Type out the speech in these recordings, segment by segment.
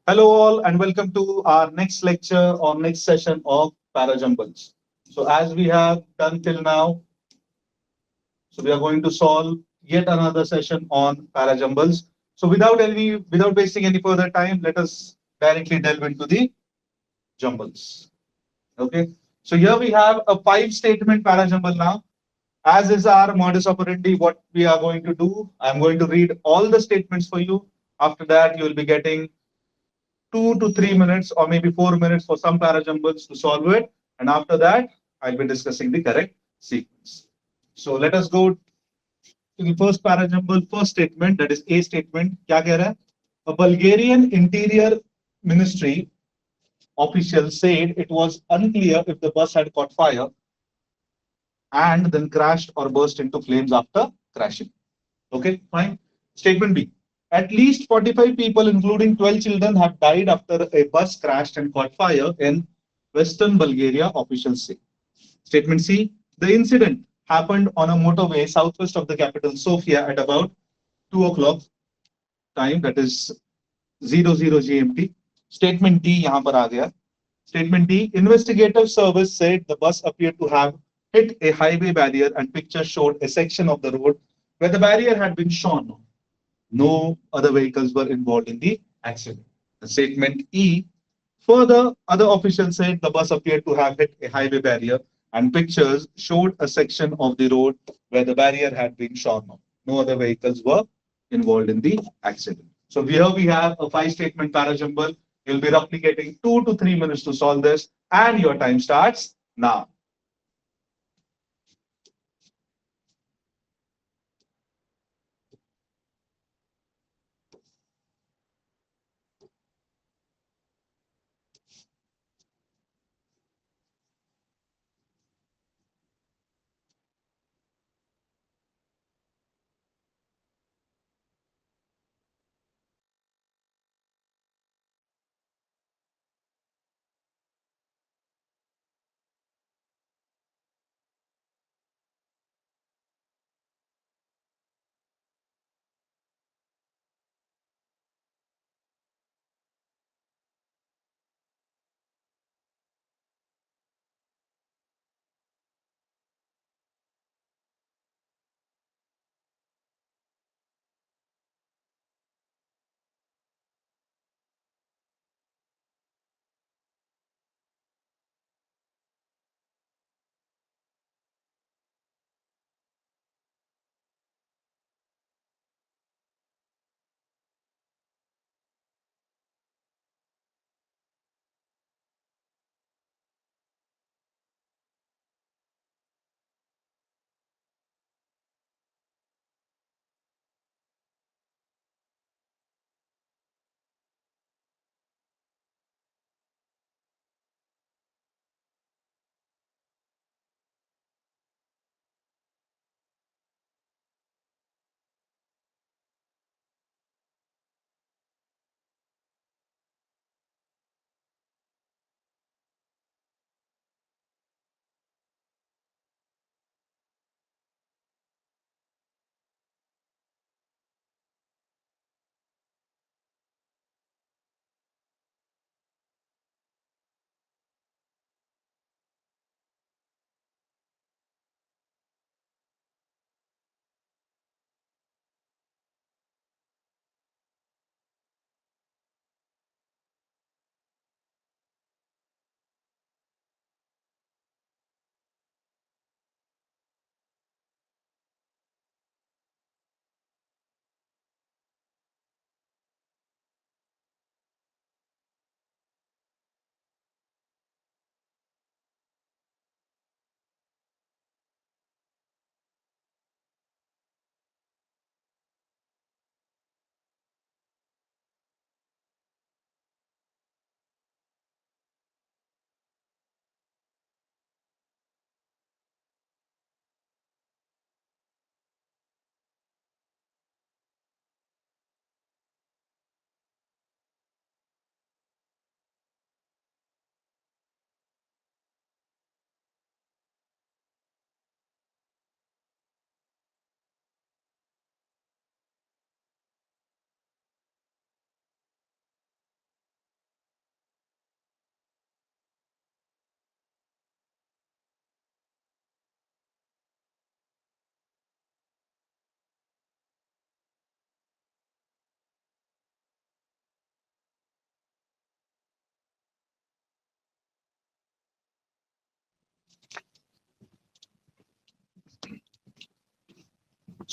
Hello all and welcome to our next lecture or next session of Jumbles. So as we have done till now, so we are going to solve yet another session on Jumbles. So without wasting any further time, let us directly delve into the jumbles. Okay. So here we have a five statement jumble now. As is our modus operandi, what we are going to do, I'm going to read all the statements for you. After that, you will be getting 2 to 3 minutes or maybe 4 minutes for some parajumbles to solve it. And after that, I'll be discussing the correct sequence. So let us go to the first parajumble, first statement, that is A statement. Kya keh raha hai? A Bulgarian interior ministry official said it was unclear if the bus had caught fire and then crashed or burst into flames after crashing. Okay, fine. Statement B. At least 45 people, including 12 children, have died after a bus crashed and caught fire in Western Bulgaria, officials say. Statement C. The incident happened on a motorway southwest of the capital, Sofia, at about 2 o'clock time, that is 00 GMT. Statement D यहाँ पर आ गया. Statement D. Investigative service said the bus appeared to have hit a highway barrier and pictures showed a section of the road where the barrier had been shorn. No other vehicles were involved in the accident. Statement E. Further, other officials said the bus appeared to have hit a highway barrier and pictures showed a section of the road where the barrier had been shorn off. No other vehicles were involved in the accident. So here we have a five statement parajumble. You'll be roughly getting 2 to 3 minutes to solve this, and your time starts now.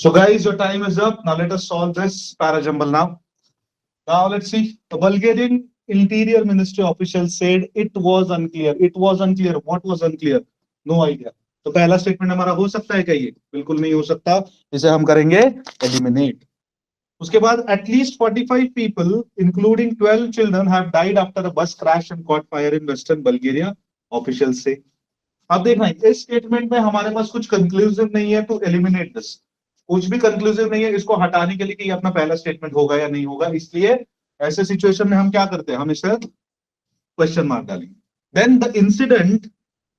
So guys, your time is up. Now let us solve this parajumble now. Now let's see. The Bulgarian Interior Ministry official said it was unclear. It was unclear. What was unclear? No idea. तो पहला statement हमारा हो सकता है क्या? ये बिल्कुल नहीं हो सकता. इसे हम करेंगे एलिमिनेट. उसके बाद at least 45 people including 12 children have died after a bus crash and caught fire in western Bulgaria, officials say. अब देखना इस स्टेटमेंट में हमारे पास कुछ कंक्लूसिव नहीं है टू एलिमिनेट दिस. कुछ भी कंक्लूसिव नहीं है इसको हटाने के लिए कि ये अपना पहला स्टेटमेंट होगा या नहीं होगा. इसलिए ऐसे सिचुएशन में हम क्या करते हैं? हम इसे क्वेश्चन मार्क डालेंगे. Then the incident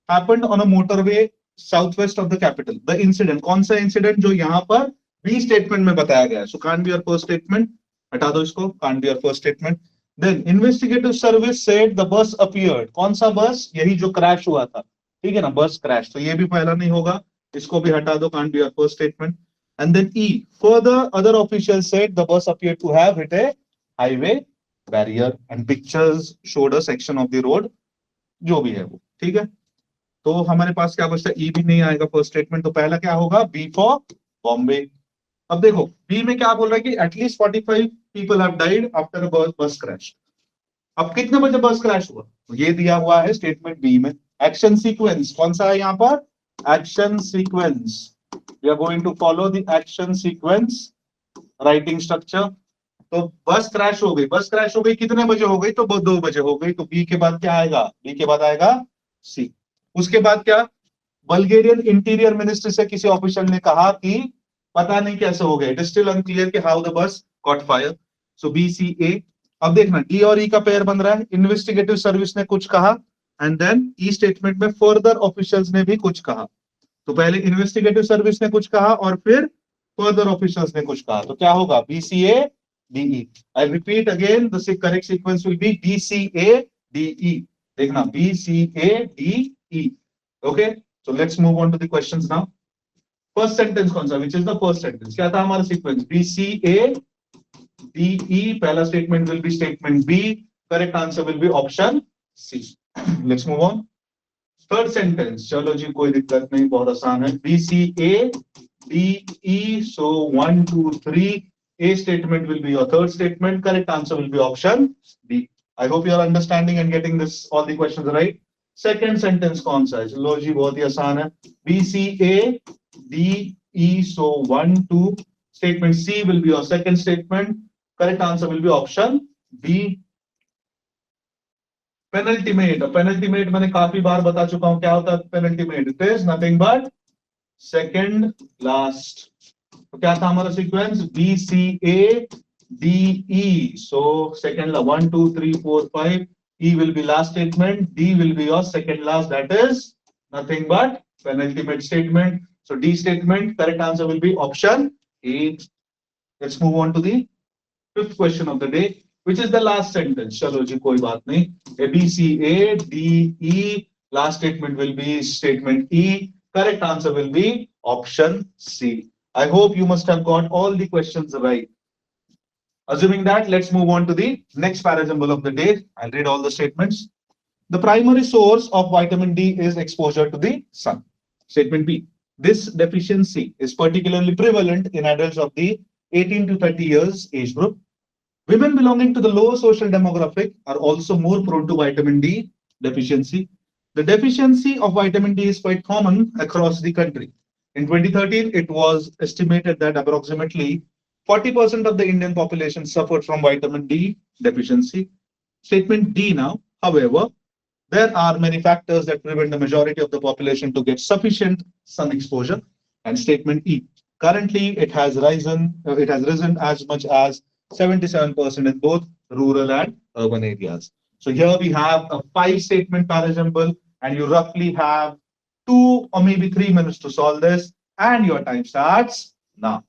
happened on a motorway south west of the capital. The incident कौन सा इंसिडेंट? जो यहाँ पर बी स्टेटमेंट में बताया गया है. So can't be your first statement. हटा दो इसको. Can't be your first statement. Then investigative service said the bus appeared. कौन सा बस? यही जो क्रैश हुआ था. ठीक है ना, बस क्रैश. तो ये भी पहला नहीं होगा. इसको भी हटा दो. Can't be your first statement. And then a further other official said the bus appeared to have hit a highway barrier and pictures showed a section of the road. जो भी है वो ठीक है. तो हमारे पास क्या बचता है? ई भी नहीं आएगा फर्स्ट स्टेटमेंट. तो पहला क्या होगा? B for Bombay. अब देखो बी में क्या बोल रहा है कि at least 45 people have died after a bus crash. अब कितने बजे बस क्रैश हुआ? तो ये दिया हुआ है स्टेटमेंट बी में. एक्शन सीक्वेंस कौन सा है यहाँ पर? Action sequence. We are going to follow the action sequence writing structure. तो बस क्रैश हो गई. बस क्रैश हो गई कितने बजे हो गई? तो 2 बजे हो गई. तो बी के बाद क्या आएगा? बी के बाद आएगा सी. उसके बाद क्या? बल्गेरियन इंटीरियर मिनिस्ट्री से किसी ऑफिशियल ने कहा कि पता नहीं कैसे हो गया. इट इज स्टिल अनक्लियर कि how the bus caught fire. So B C A. अब देखना डी और ई का पेयर बन रहा है. इन्वेस्टिगेटिव सर्विस ने कुछ कहा एंड देन ई स्टेटमेंट में फर्दर ऑफिशियल्स ने भी कुछ कहा. तो पहले इन्वेस्टिगेटिव सर्विस ने कुछ कहा और फिर फर्दर ऑफिशियल्स ने कुछ कहा. तो क्या होगा? B C A D E. I repeat again the correct sequence will be B C A D E. देखना B C A D E. Okay. So let's move on to the questions now. First sentence कौन सा? Which is the first sentence? क्या था हमारा sequence? B C A DE. पहला statement will be statement B. Correct answer will be option C. Let's move on. Third sentence. चलो जी कोई दिक्कत नहीं, बहुत आसान है. B C A D E. So 1 2 3. A statement will be your third statement. Correct answer will be option B. I hope you are understanding and getting this all the questions right. Second sentence कौन सा है? चलो जी बहुत ही आसान है. B C A D E. So 1 2. Statement C will be your second statement. Correct answer will be option B. Penultimate. Penultimate मैंने काफी बार बता चुका हूं क्या होता है penultimate. It is nothing but second last. तो क्या था हमारा sequence? B C A D E. So second 1 2 3 4 5. E will be last statement. D will be your second last. That is nothing but penultimate statement. So D statement. Correct answer will be option A. Let's move on to the fifth question of the day, which is the last sentence. चलो जी कोई बात नहीं. A B C A D E. Last statement will be statement E. Correct answer will be option C. I hope you must have got all the questions right. Assuming that, let's move on to the next parajumble of the day. I'll read all the statements. The primary source of vitamin D is exposure to the sun. Statement B. This deficiency is particularly prevalent in adults of the 18 to 30 years age group. Women belonging to the lower social demographic are also more prone to vitamin D deficiency. The deficiency of vitamin D is quite common across the country. In 2013, it was estimated that approximately 40% of the Indian population suffered from vitamin D deficiency. Statement D now, however, there are many factors that prevent the majority of the population to get sufficient sun exposure. And statement E, currently it has risen as much as 77% in both rural and urban areas. So here we have a 5 statement parajumble, and you roughly have 2 or maybe 3 minutes to solve this, and your time starts now.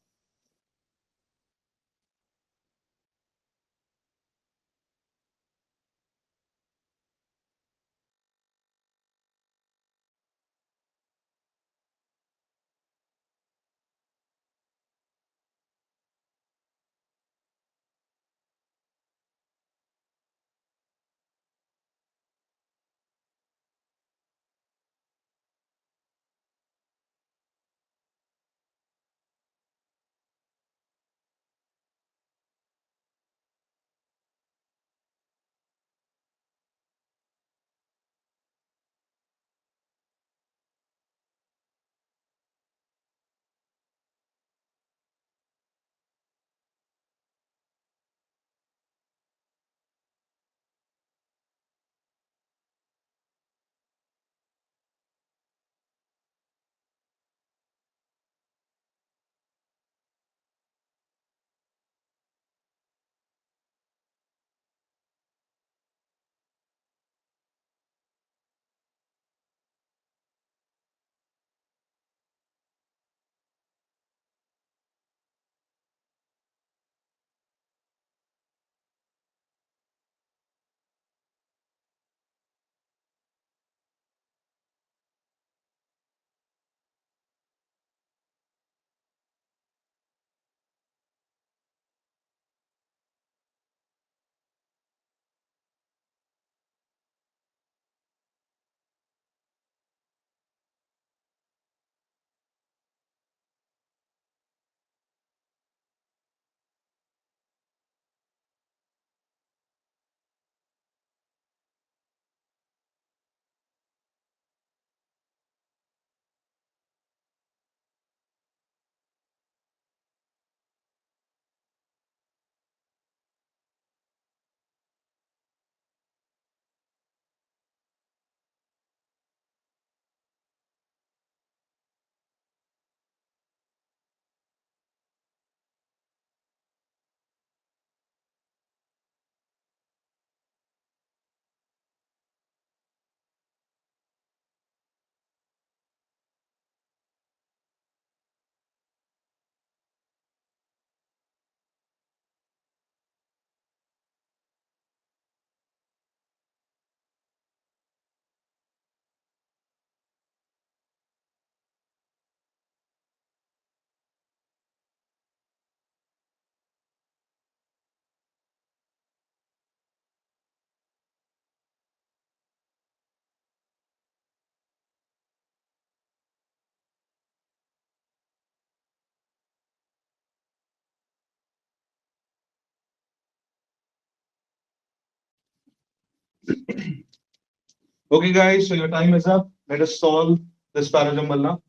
Okay, guys, so your time is up. Let us solve this parajumble now.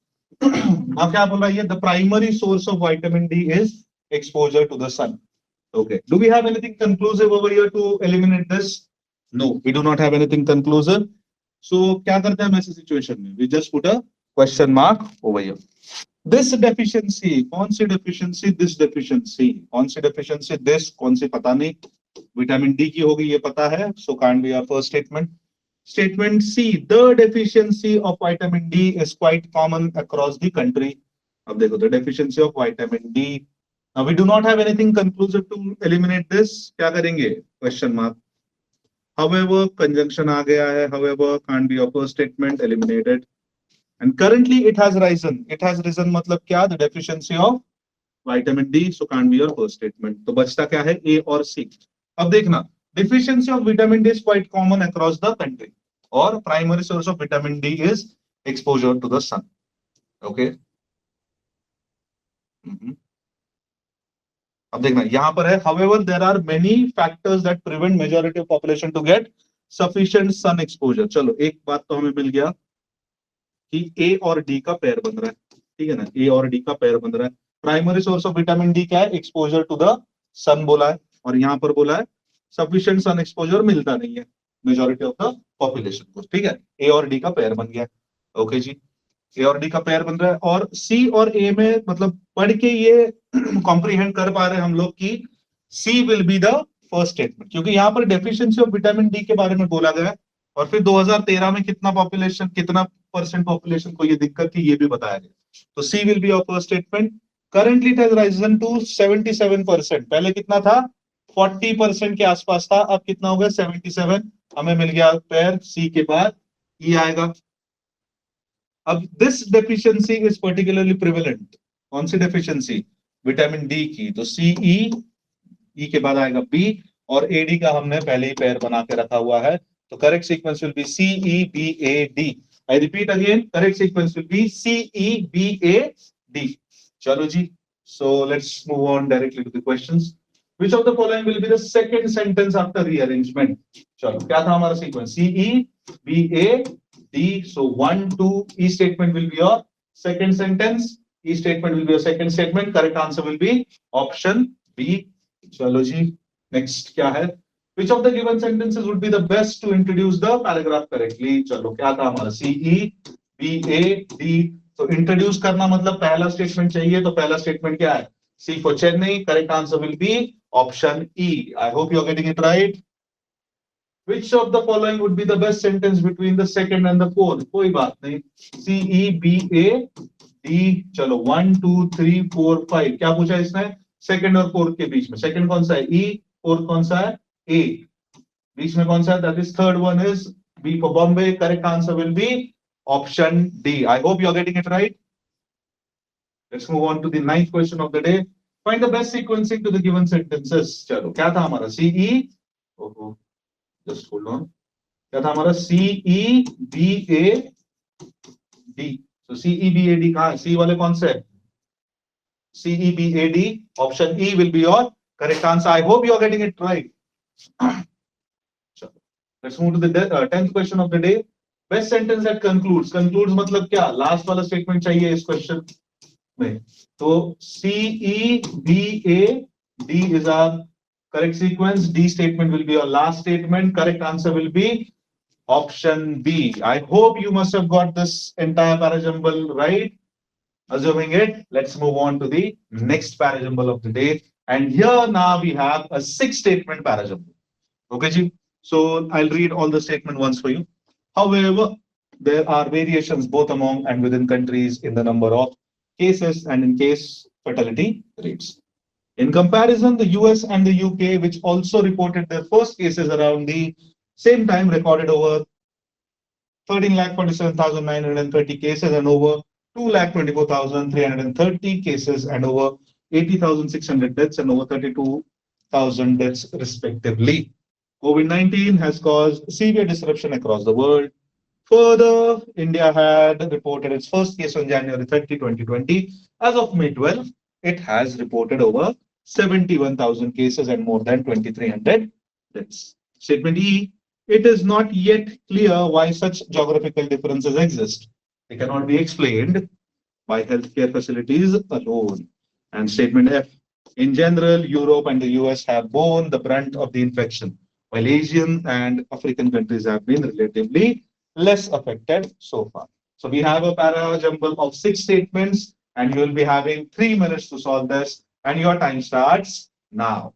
Now, क्या बोल रहा है ये? The primary source of vitamin D is exposure to the sun. Okay. Do we have anything conclusive over here to eliminate this? No, we do not have anything conclusive. So, क्या करते हैं हम ऐसी situation में? We just put a question mark over here. This deficiency, कौन सी deficiency? This deficiency, कौन सी deficiency? This, कौन सी पता नहीं. Vitamin D की होगी ये पता है. So can't be our first statement. Statement C, the deficiency of vitamin D is quite common across the country. अब देखो, the deficiency of vitamin D. Now we do not have anything conclusive to eliminate this. क्या करेंगे? Question mark. However, conjunction आ गया है. However, can't be your first statement. Eliminated. And currently it has risen. It has risen मतलब क्या? The deficiency of vitamin D. So can't be your first statement. तो बचता क्या है? A और C. अब देखना, deficiency of vitamin D is quite common across the country. Or primary source of vitamin D is exposure to the sun. Okay. अब देखना यहां पर है, however there are many factors that prevent majority of population to get sufficient sun exposure. चलो एक बात तो हमें मिल गया कि A और D का पेयर बन रहा है, ठीक है ना? A और D का पेयर बन रहा है. Primary source of vitamin D क्या है? एक्सपोजर टू द सन बोला है, और यहां पर बोला है सफिशिएंट सन एक्सपोजर मिलता नहीं है मेजॉरिटी ऑफ द पॉपुलेशन को, ठीक है? ए और डी का पेयर बन गया. ओके जी, ए और डी का पेयर बन रहा है. और सी और ए में मतलब पढ़ के ये कॉम्प्रीहेंड कर पा रहे हैं हम लोग कि C will be the first statement, क्योंकि यहाँ पर डेफिशिएंसी ऑफ विटामिन डी के बारे में बोला गया है, और फिर 2013 में कितना पॉपुलेशन, कितना परसेंट पॉपुलेशन को ये दिक्कत थी ये भी बताया गया. तो C will be your first statement. Currently it has risen to 77%. पहले कितना था? 40% के आसपास था, अब कितना हो गया? 77. हमें मिल गया पेयर सी के बाद ई आएगा. अब this deficiency is particularly prevalent. कौन सी डेफिशिएंसी? विटामिन डी की. तो सी ई के बाद आएगा बी, और एडी का हमने पहले ही पेयर बना के रखा हुआ है. तो correct sequence will be C E B A D. I repeat again, correct sequence will be C E B A D. चलो जी, so let's move on directly to the questions. Which of the following will be the second sentence after rearrangement? चलो क्या था हमारा sequence? C E B A D. So 1 2 E statement will be your second sentence. E statement will be your second statement. Correct answer will be option B. चलो जी, next क्या है? Which of the given sentences would be the best to introduce the paragraph correctly? चलो क्या था हमारा? C E B A D. तो introduce करना मतलब पहला स्टेटमेंट चाहिए, तो पहला स्टेटमेंट क्या है? C for Chennai. Correct answer will be option E. I hope you are getting it right. Which of the following would be the best sentence between the second and the fourth? कोई बात नहीं. C E B A D. चलो 1 2 3 4 5. क्या पूछा इसने? Second और fourth के बीच में. सेकंड कौन सा है? E. फोर्थ कौन सा है? A. बीच में कौन सा है? That is third one is B for Bombay. Correct answer will be option D. I hope you are getting it right. Let's move on to the ninth question of the day. Find the best sequencing to the given sentences. चलो क्या था हमारा? C E. ओहो, just hold on. क्या था हमारा? C E B A D. So C E B A D कहाँ है? C वाले कौन से? C E B A D. Option E will be your correct answer. I hope you are getting it right. Let's move to the 10th question of the day. Best sentence that concludes. Concludes मतलब क्या? Last वाला statement चाहिए इस question में. तो C E B A D is our correct sequence. D statement will be your last statement. Correct answer will be option B. I hope you must have got this entire parajumble right. Assuming it, let's move on to the next parajumble of the day. And here now we have a 6-statement parajumble. Okay, ji. So I'll read all the statement once for you. However, there are variations both among and within countries in the number of cases and in case fatality rates. In comparison, the US and the UK, which also reported their first cases around the same time, recorded over 13,47,930 cases and over 2,24,330 cases and over 80,600 deaths and over 32,000 deaths respectively. COVID-19 has caused severe disruption across the world. Further, India had reported its first case on January 30, 2020. As of May 12, it has reported over 71,000 cases and more than 2,300 deaths. Statement E, it is not yet clear why such geographical differences exist. They cannot be explained by healthcare facilities alone. And statement F. In general, Europe and the US have borne the brunt of the infection, while Asian and African countries have been relatively less affected so far. So we have a para jumble of 6 statements, and you will be having 3 minutes to solve this, and your time starts now.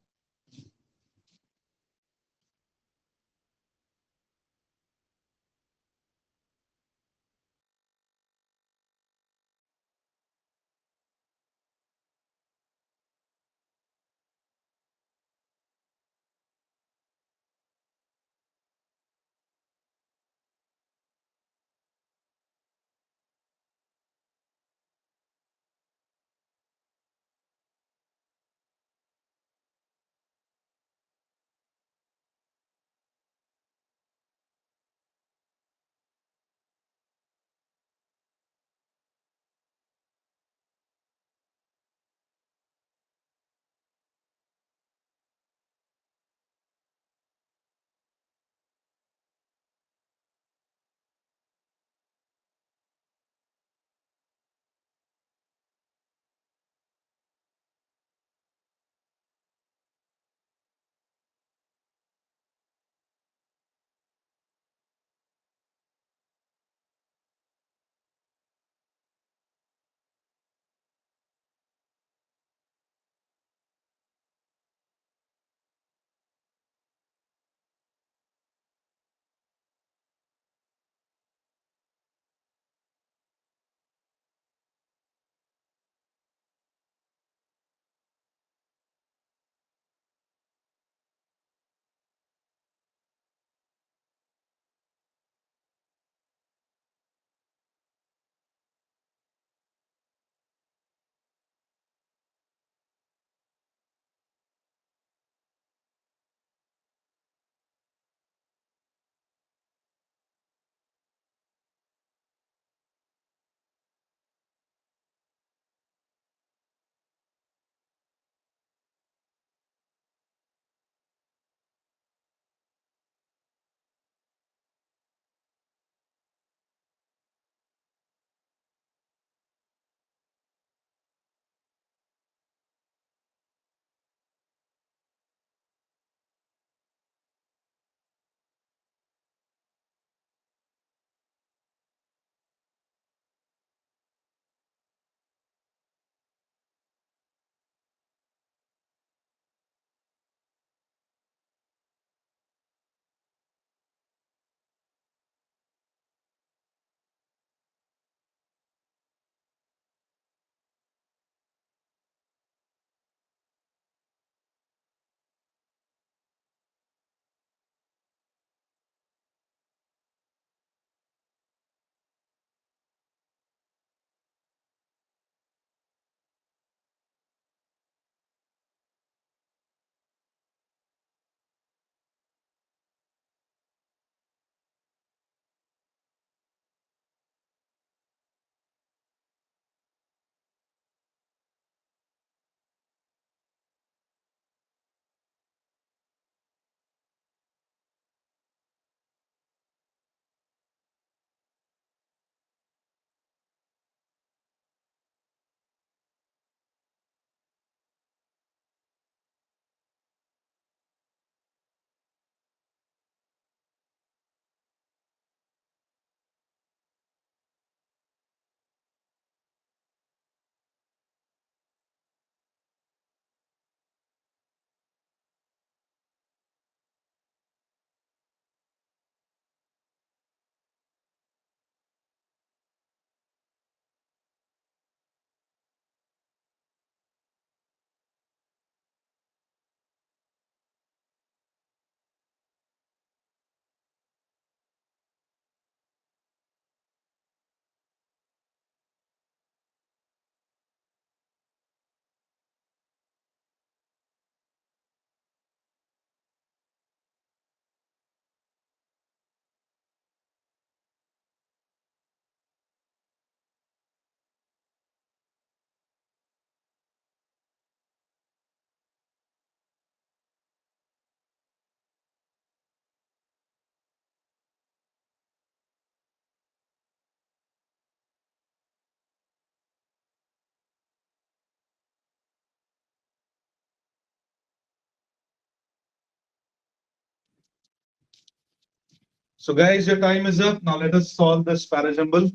So guys, your time is up. Now let us solve this parajumble.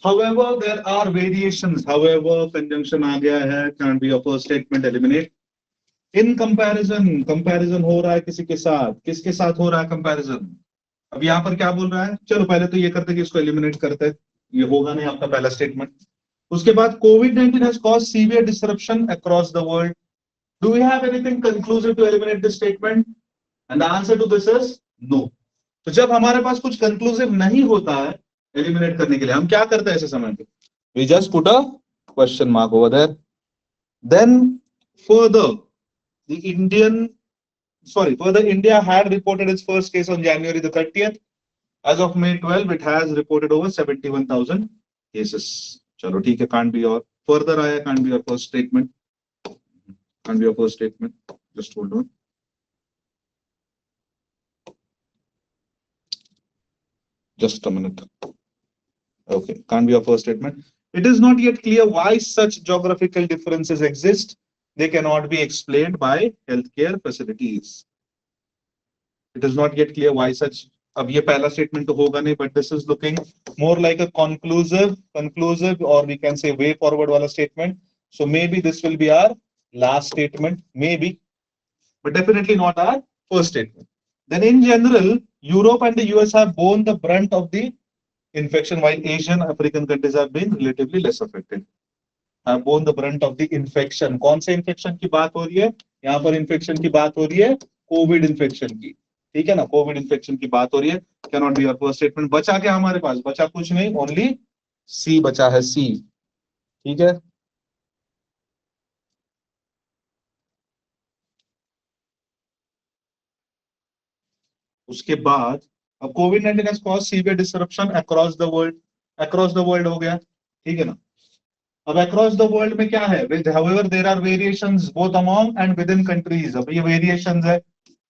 However, there are variations. However, conjunction आ गया है, can't be a first statement, eliminate. In comparison, comparison हो रहा है किसी के साथ, किसके साथ हो रहा है comparison? अब यहाँ पर क्या बोल रहा है? चलो पहले तो ये करते कि इसको एलिमिनेट करते हैं, ये होगा नहीं आपका पहला स्टेटमेंट. उसके बाद COVID-19 has caused severe disruption across the world. Do we have anything conclusive to eliminate this statement? And the answer to this is no. तो जब हमारे पास कुछ कंक्लूसिव नहीं होता है एलिमिनेट करने के लिए, हम क्या करते हैं ऐसे समय पे? We just put a question mark over there. Then further, further India had reported its first case on January the 30th. As of May 12, it has reported over 71,000 cases. चलो ठीक है, can't be your further आया, can't be your first statement. Can't be your first statement. Just hold on. Just a minute. Okay, can't be your first statement. It is not yet clear why such geographical differences exist. They cannot be explained by healthcare facilities. It is not yet clear why such. अब ये पहला statement तो होगा नहीं, but this is looking more like a conclusive, or we can say way forward वाला statement. So maybe this will be our last statement, maybe, but definitely not our first statement. Then in general, Europe and the US have borne the brunt of the infection, while Asian African countries have been relatively less affected. Have borne the brunt of the infection. कौन से infection की बात हो रही है? यहाँ पर infection की बात हो रही है कोविड infection की, ठीक है ना? कोविड infection की बात हो रही है. Cannot be your first statement. बचा क्या हमारे पास? बचा कुछ नहीं, only C बचा है, C. ठीक है. उसके बाद अब COVID-19 has caused severe disruption across the world. Across the world हो गया, ठीक है ना? अब across the world में क्या है? However, there are variations both among and within countries. अब ये variations है,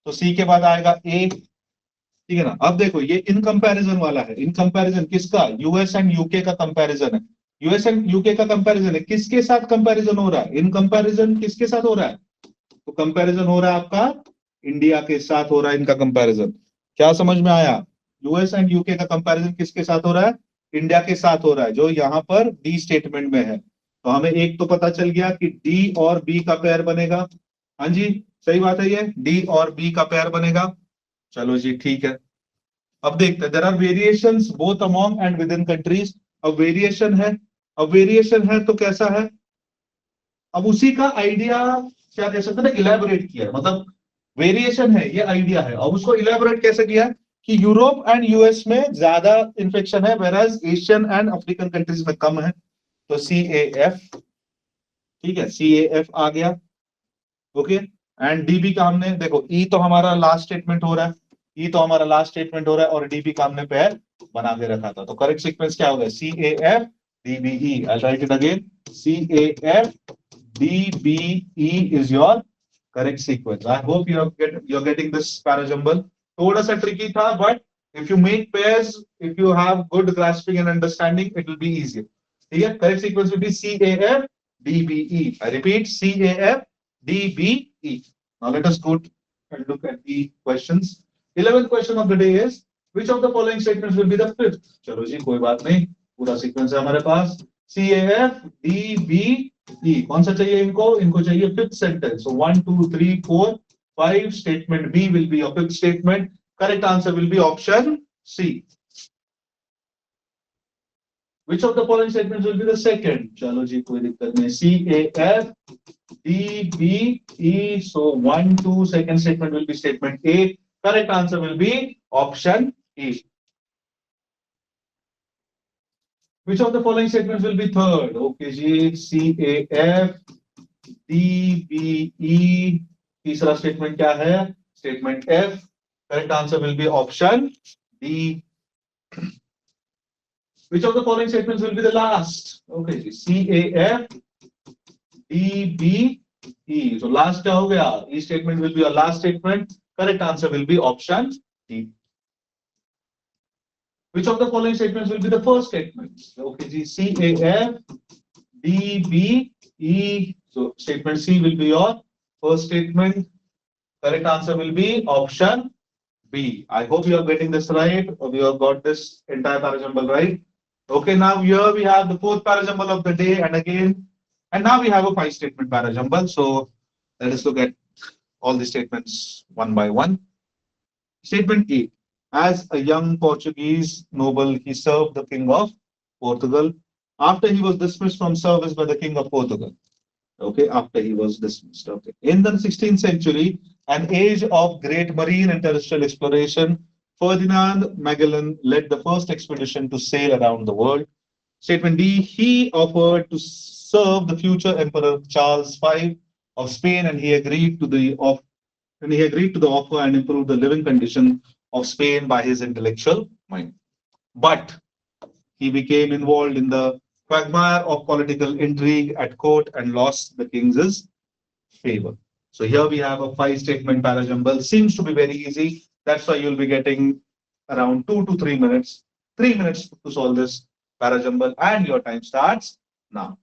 तो C के बाद आएगा A, ठीक है ना? अब देखो ये इन कंपैरिजन वाला है. इन कंपैरिजन किसका? यूएस एंड यूके का कंपैरिजन है. यूएस एंड यूके का कंपैरिजन है. किसके साथ कंपैरिजन हो रहा है? इन कंपैरिजन किसके साथ हो रहा है? तो कंपैरिजन हो रहा है आपका इंडिया के साथ हो रहा है इनका कंपैरिजन. क्या समझ में आया? यूएस एंड यूके का कंपैरिजन किसके साथ हो रहा है? इंडिया के साथ हो रहा है, जो यहाँ पर डी स्टेटमेंट में है. तो हमें एक तो पता चल गया कि डी और बी का पेयर बनेगा. हाँ जी, सही बात है, ये डी और बी का पेयर बनेगा. चलो जी ठीक है. अब देखते हैं, there are variations both among and within countries. अब वेरिएशन है, अब वेरिएशन है तो कैसा है? अब उसी का आइडिया क्या कह सकते हैं, इलेबोरेट किया. मतलब वेरिएशन है, ये आइडिया है. अब उसको इलेबोरेट कैसे किया कि यूरोप एंड यूएस में ज्यादा इंफेक्शन है, वेराज एशियन एंड अफ्रीकन कंट्रीज में कम है. तो CAF, ठीक है, CAF आ गया. ओके. एंड डीबी का हमने देखो, ई तो हमारा लास्ट स्टेटमेंट हो रहा है, ई तो हमारा लास्ट स्टेटमेंट हो रहा है, और डीबी का हमने पेयर बना के रखा था. तो करेक्ट सीक्वेंस क्या होगा? CAF DBE. I right it again. CAF DBE is your correct sequence. I hope you're getting this parajumble. थोड़ा सा tricky था, but if you make pairs, if you have good grasping and understanding, it will be easier. ठीक है. Correct sequence will be CAF DBE. I repeat, CAF DBE. Now let us go and look at the questions. 11th question of the day is, which of the following statements will be the fifth? चलो जी कोई बात नहीं, पूरा sequence है हमारे पास. CAF DBE. कौन सा चाहिए इनको? इनको चाहिए fifth sentence. So 1, 2, 3, 4, 5. Statement B will be your fifth statement. Correct answer will be option C. Which of the following statements will be the second? चलो जी कोई दिक्कत नहीं. CAF DBE. So 1, 2. Second statement will be statement A. Correct answer will be option A. Which of the following statements will be third? Okay ji, CAF DBE. तीसरा statement क्या है? Statement F. Correct answer will be option D. Which of the following statements will be the last? Okay ji, CAF DBE. So last क्या हो गया? E statement will be your last statement. Correct answer will be option D. Which of the following statements will be the first statement? Okay ji, CAF DBE. So statement C will be your first statement. Correct answer will be option B. I hope you are getting this right. Or you have got this entire parajumble right. Okay, now here we have the fourth parajumble of the day, and now we have a five statement parajumble. So let us look at all the statements one by one. Statement A. As a young Portuguese noble, he served the king of Portugal after he was dismissed from service by the king of Portugal. Okay, after he was dismissed. Okay. In the 16th century, an age of great marine and terrestrial exploration, Ferdinand Magellan led the first expedition to sail around the world. Statement D, he offered to serve the future Emperor Charles V of Spain, and he agreed to the offer and improve the living condition of Spain by his intellectual mind. But he became involved in the quagmire of political intrigue at court and lost the king's favor. So here we have a five statement parajumble. Seems to be very easy. That's why you'll be getting around 2 to 3 minutes. 3 minutes to solve this parajumble, and your time starts now.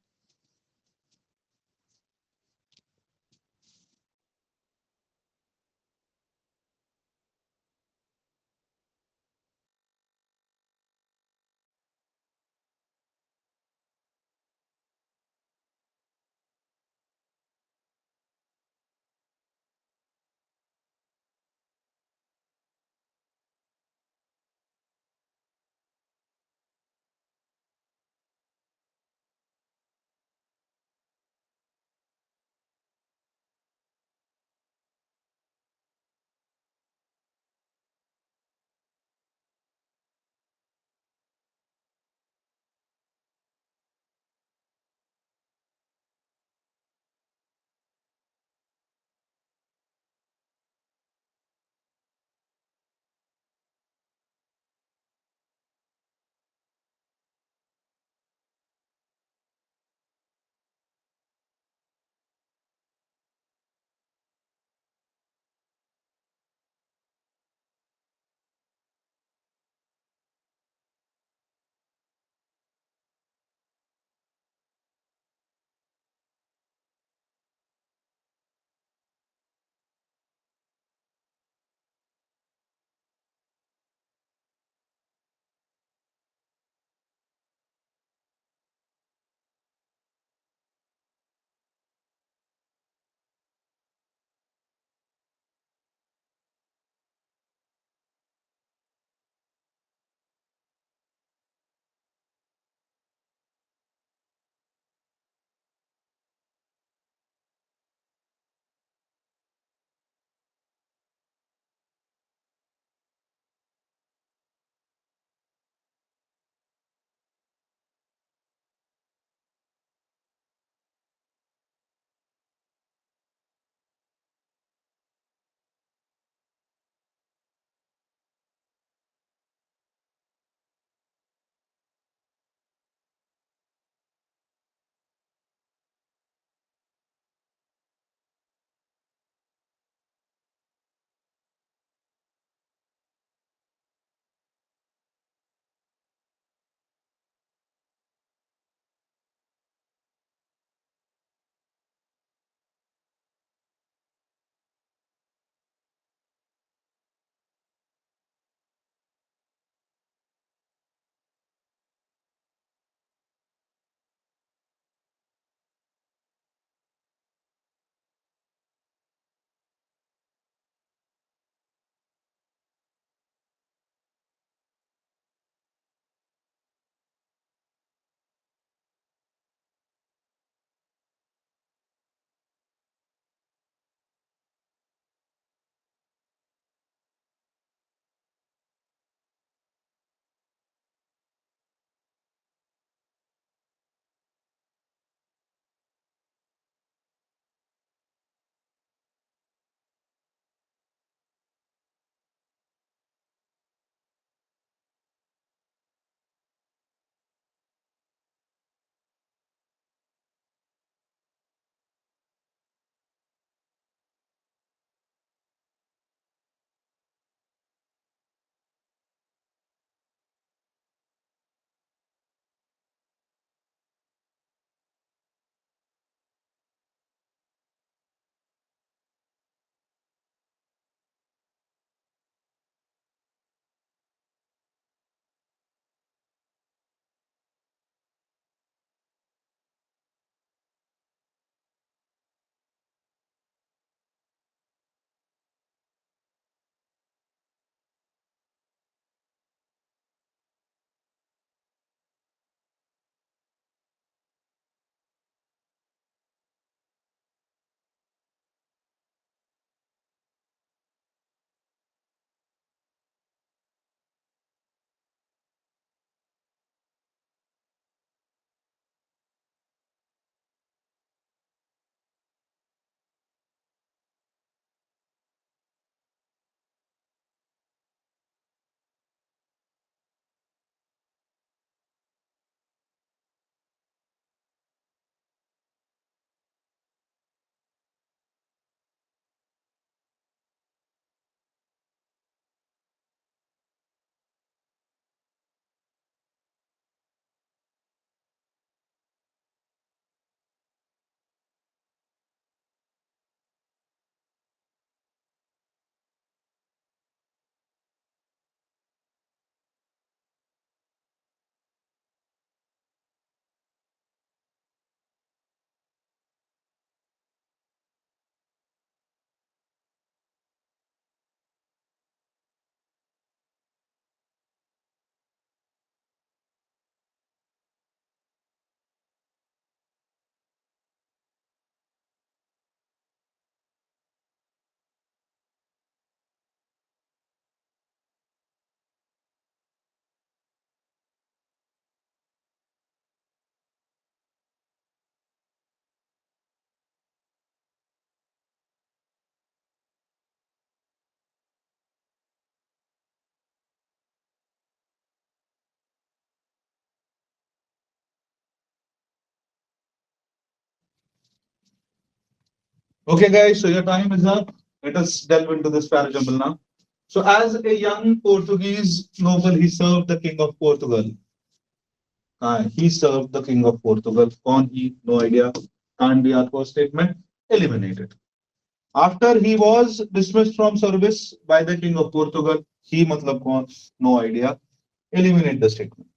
Okay, guys, so your time is up. Let us delve into this parajumble now. So, as a young Portuguese noble, he served the king of Portugal. He served the king of Portugal. Kaun he? No idea. Can't be our first statement. Eliminated. After he was dismissed from service by the king of Portugal, he matlab kaun? No idea. Eliminate the statement.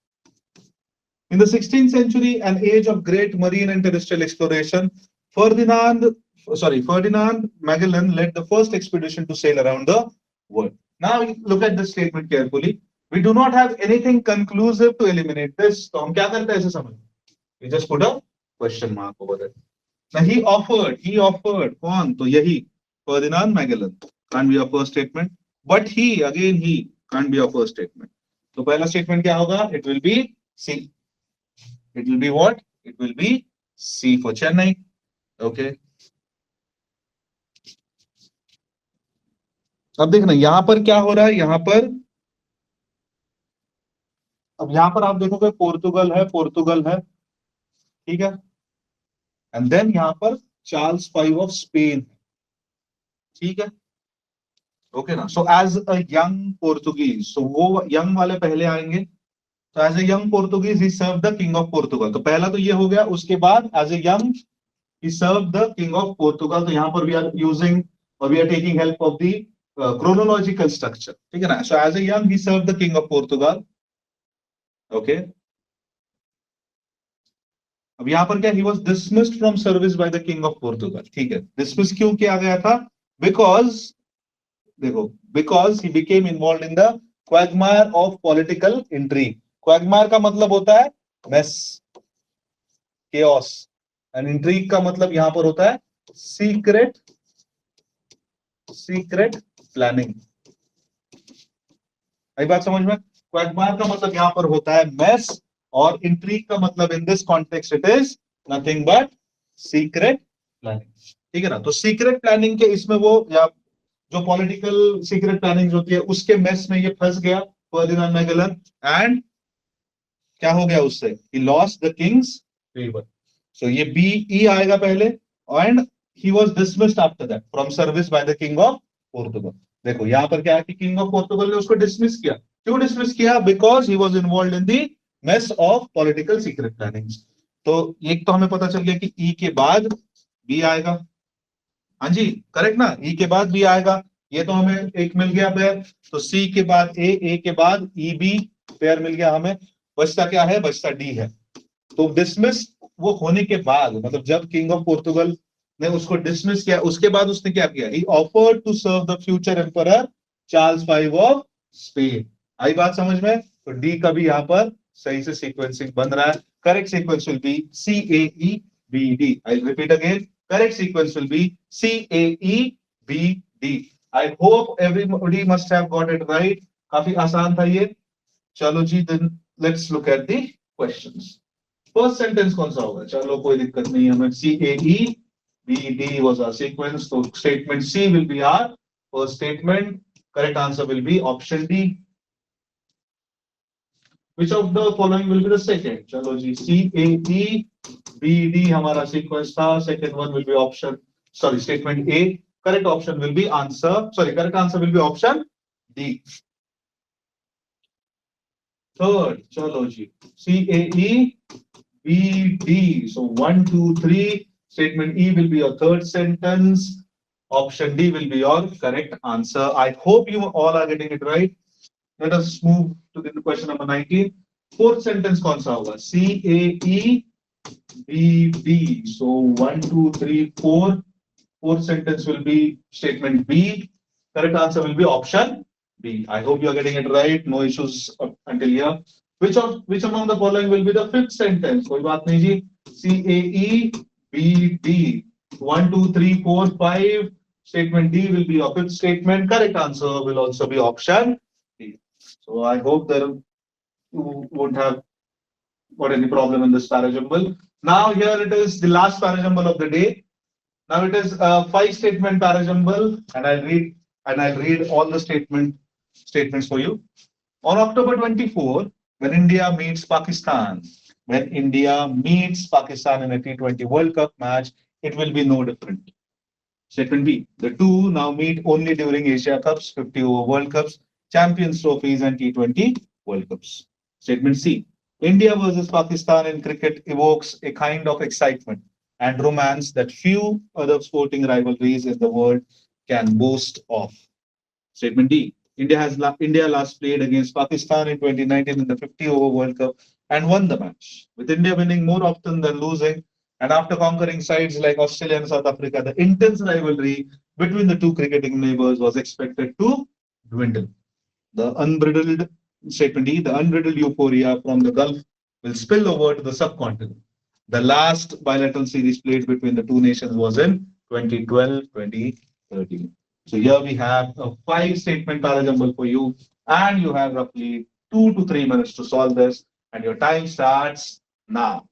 In the 16th century, an age of great marine and terrestrial exploration, Ferdinand, Ferdinand Magellan led the first expedition to sail around the world. Now look at this statement carefully. We do not have anything conclusive to eliminate this. तो हम क्या करते हैं ऐसे समय? We just put a question mark over there. Now he offered कौन? तो यही Ferdinand Magellan can't be a first statement. But he can't be a first statement. तो पहला statement क्या होगा? It will be C. It will be what? It will be C for Chennai. Okay. अब देखना यहां पर क्या हो रहा है यहां पर अब यहां पर आप देखोगे पोर्तुगल है ठीक है एंड देन यहां पर चार्ल्स फाइव ऑफ स्पेन ठीक है ओके ना so as a young Portuguese so वो यंग वाले पहले आएंगे तो as a young Portuguese he serve the king of Portugal तो पहला तो ये हो गया उसके बाद as a young he served the king of Portugal. तो यहाँ पर we are using or we are taking help of the chronological structure. ठीक है ना? So as a young he served the king of Portugal. Okay. अब यहाँ पर क्या he was dismissed from service by the king of Portugal. ठीक है. Dismiss क्यों किया गया था? Because देखो because he became involved in the quagmire of political intrigue. Quagmire का मतलब होता है mess, chaos. एंड इंट्रीग का मतलब यहां पर होता है सीक्रेट प्लानिंग आई बात समझ में क्वैगमायर का मतलब यहां पर होता है मेस और इंट्रीग का मतलब in this context it is nothing but secret planning ठीक है ना तो सीक्रेट प्लानिंग के इसमें वो या जो पॉलिटिकल सीक्रेट प्लानिंग होती है उसके मेस में ये फंस गया फर्डिनांड मैगेलन एंड क्या हो गया उससे he lost the Kings favour So ये BE आएगा पहले and he was dismissed after that from service by the king of Portugal. देखो यहाँ पर क्या है कि king of Portugal ने उसको dismiss किया क्यों dismiss किया because he was involved in the mess of political secret plannings. तो एक तो हमें पता चल गया कि E के बाद B आएगा हाँ जी करेक्ट ना E के बाद B आएगा ये तो हमें एक मिल गया पेयर तो C के बाद A के बाद EB पेयर मिल गया हमें बचता क्या है बचता D है तो डिसमिस वो होने के बाद मतलब जब किंग ऑफ पोर्तुगल ने उसको डिसमिस किया उसके बाद उसने क्या किया ही offered to serve the future emperor Charles five of Spain आई बात समझ में तो डी का भी यहाँ पर सही से सीक्वेंसिंग बन रहा है correct sequence will be CAEBD I repeat again correct sequence will be CAEBD I hope everybody must have got it right काफी आसान था ये चलो जी then let's look at the questions first sentence कौन सा होगा चलो कोई दिक्कत नहीं हमें CAEBD was our sequence so statement C will be our first statement correct answer will be option D which of the following will be the second चलो जी CAEBD हमारा sequence था second one will be option sorry statement A correct option will be answer sorry correct answer will be option D third चलो जी CAEBD so 1 2 3 statement E will be your third sentence option D will be your correct answer I hope you all are getting it right let us move to the question number 19 fourth sentence kaun sa hoga CAEBD so 1 2 3 4 fourth sentence will be statement B correct answer will be option B I hope you are getting it right no issues until here which among the following will be the fifth sentence koi baat nahi ji CAEBD 1 2 3 4 5 statement D will be your fifth statement correct answer will also be option D so I hope that you won't have got any problem in this parajumble now here it is the last parajumble of the day now it is a 5 statement parajumble and I'll read all the statements for you on October 24 when India meets Pakistan in a T20 World Cup match, it will be no different. Statement B. The two now meet only during Asia Cups, 50 over World Cups, Champions Trophies, and T20 World Cups. Statement C. India versus Pakistan in cricket evokes a kind of excitement and romance that few other sporting rivalries in the world can boast of. Statement D. India last played against Pakistan in 2019 in the 50 over World Cup and won the match, with India winning more often than losing. And after conquering sides like Australia and South Africa, the intense rivalry between the two cricketing neighbors was expected to dwindle. The unbridled Statement D, the unbridled euphoria from the Gulf will spill over to the subcontinent. The last bilateral series played between the two nations was in 2012 2013. So here we have a five statement parajumble for you, and you have roughly 2 to 3 minutes to solve this, and your time starts now.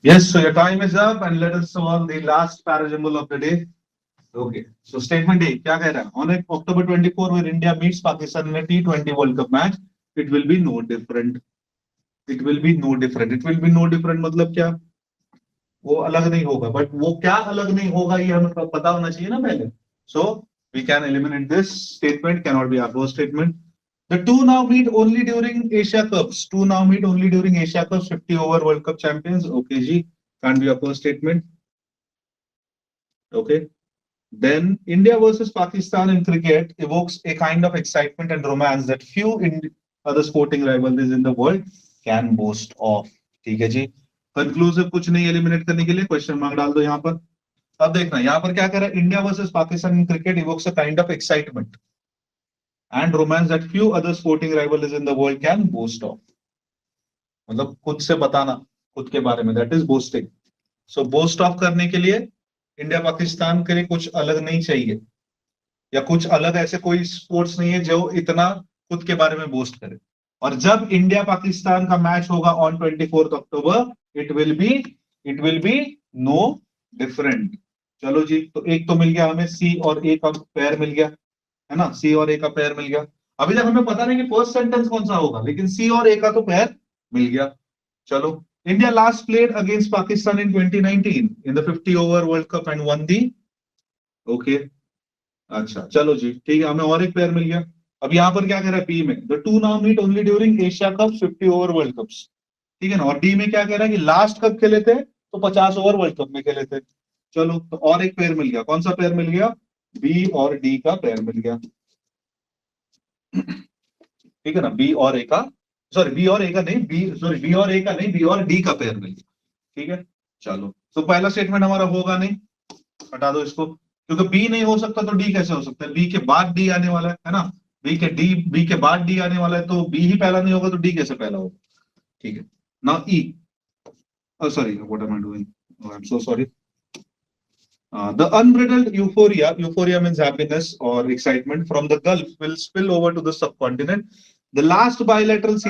Yes, so your time is up and let us solve the last parajumble of the day. Okay, so statement A क्या कह रहा है? On October 24 when India meets Pakistan in a T20 World Cup match, it will be no different. It will be no different. It will be no different मतलब क्या? वो अलग नहीं होगा, but वो क्या अलग नहीं होगा ये हमें पता होना चाहिए ना पहले. So we can eliminate this statement. Cannot be our first statement. The two now meet only during Asia Cups. Two now meet only during Asia Cups. 50 over World Cup champions. Okay, ji. Can't be our first statement. Okay. Then India versus Pakistan in cricket evokes a kind of excitement and romance that few other sporting rivalries in the world can boast of. ठीक है जी. Conclusive कुछ नहीं eliminate करने के लिए question mark डाल दो यहाँ पर. अब देखना यहाँ पर क्या कर रहा है. India versus Pakistan in cricket evokes a kind of excitement and romance that few other sporting rivalries in the world can boast of. मतलब खुद से बताना खुद के बारे में, that is boasting. So boast of करने के लिए इंडिया पाकिस्तान के लिए कुछ अलग नहीं चाहिए, या कुछ अलग ऐसे कोई स्पोर्ट्स नहीं है जो इतना खुद के बारे में बोस्ट करे. और जब इंडिया पाकिस्तान का मैच होगा on 24 October, it will be no different. चलो जी, तो एक तो मिल गया हमें, सी और ए का पेयर मिल गया है ना. सी और ए का पेयर मिल गया. अभी तक हमें पता नहीं कि फर्स्ट सेंटेंस कौन सा होगा, लेकिन सी और ए का तो पेयर मिल गया. चलो, India last played against Pakistan in 2019 in the 50 over world cup and one the. Okay, अच्छा चलो जी, ठीक है, हमें और एक पेयर मिल गया. अब यहाँ पर क्या कह रहा है, पी में the two now meet only during Asia cup 50 over world cups. ठीक है ना. और डी में क्या कह रहा है कि लास्ट कब खेले थे, तो 50 ओवर वर्ल्ड कप में खेले थे. चलो, तो और एक पेयर मिल गया. कौन सा पेयर मिल गया, बी और डी का पेयर मिल गया. ठीक है ना. बी और ए का, सॉरी बी और ए का नहीं, बी सॉरी बी और ए का नहीं, बी और डी का पेयर मिल गया. ठीक है. चलो, तो पहला स्टेटमेंट हमारा होगा नहीं, हटा दो इसको, क्योंकि बी नहीं हो सकता तो डी कैसे हो सकता है. बी के बाद डी आने वाला है ना. बी के बाद डी आने वाला है, तो बी ही पहला नहीं होगा तो डी कैसे पहला होगा. ठीक है. Now E, sorry, what am I doing? Oh, I'm so sorry. The unbridled euphoria means happiness or excitement from the Gulf will spill over to the subcontinent. The last bilateral